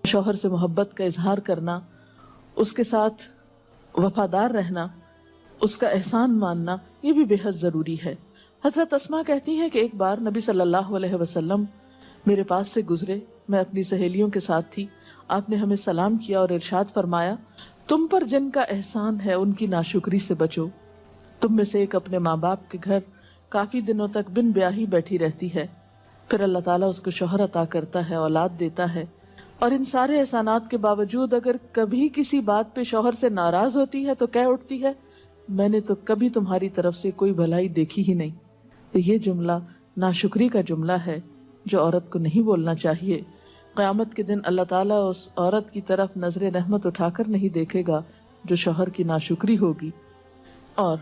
شوہر سے محبت کا اظہار کرنا، اس کے ساتھ وفادار رہنا، اس کا احسان ماننا، یہ بھی بے حد ضروری ہے۔ حضرت اسماء کہتی ہیں کہ ایک بار نبی صلی اللہ علیہ وسلم میرے پاس سے گزرے، میں اپنی سہیلیوں کے ساتھ تھی، آپ نے ہمیں سلام کیا اور ارشاد فرمایا، تم پر جن کا احسان ہے ان کی ناشکری سے بچو۔ تم میں سے ایک اپنے ماں باپ کے گھر کافی دنوں تک بن بیاہی بیٹھی رہتی ہے، پھر اللہ تعالیٰ اس کو شوہر عطا کرتا ہے، اولاد دیتا ہے، اور ان سارے احسانات کے باوجود اگر کبھی کسی بات پہ شوہر سے ناراض ہوتی ہے تو کہہ اٹھتی ہے، میں نے تو کبھی تمہاری طرف سے کوئی بھلائی دیکھی ہی نہیں۔ تو یہ جملہ ناشکری کا جملہ ہے جو عورت کو نہیں بولنا چاہیے۔ قیامت کے دن اللہ تعالیٰ اس عورت کی طرف نظر رحمت اٹھا کر نہیں دیکھے گا جو شوہر کی ناشکری ہوگی۔ اور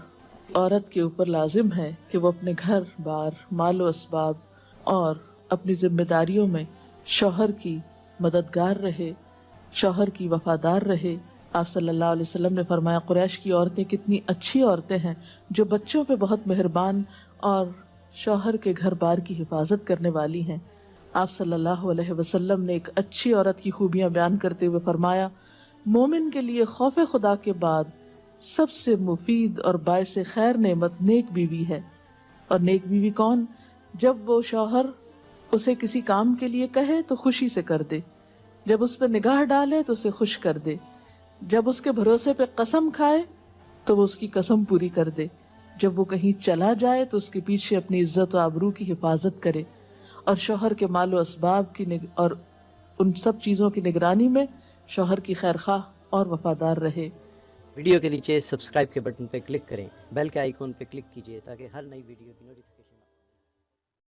عورت کے اوپر لازم ہے کہ وہ اپنے گھر بار، مال و اسباب اور اپنی ذمہ داریوں میں شوہر کی مددگار رہے، شوہر کی وفادار رہے۔ آپ صلی اللہ علیہ وسلم نے فرمایا، قریش کی عورتیں کتنی اچھی عورتیں ہیں جو بچوں پہ بہت مہربان اور شوہر کے گھر بار کی حفاظت کرنے والی ہیں۔ آپ صلی اللہ علیہ وسلم نے ایک اچھی عورت کی خوبیاں بیان کرتے ہوئے فرمایا، مومن کے لیے خوف خدا کے بعد سب سے مفید اور باعث خیر نعمت نیک بیوی ہے۔ اور نیک بیوی کون؟ جب وہ شوہر اسے کسی کام کے لیے کہے تو خوشی سے کر دے، جب اس پہ نگاہ ڈالے تو اسے خوش کر دے، جب اس کے بھروسے پہ قسم کھائے تو وہ اس کی قسم پوری کر دے، جب وہ کہیں چلا جائے تو اس کے پیچھے اپنی عزت و آبرو کی حفاظت کرے، اور شوہر کے مال و اسباب کی اور ان سب چیزوں کی نگرانی میں شوہر کی خیرخواہ اور وفادار رہے۔ ویڈیو کے نیچے سبسکرائب کے بٹن پہ کلک کریں، بیل کے آئیکن پہ کلک کیجئے تاکہ ہر نئی ویڈیو کی نوٹیفیکیشن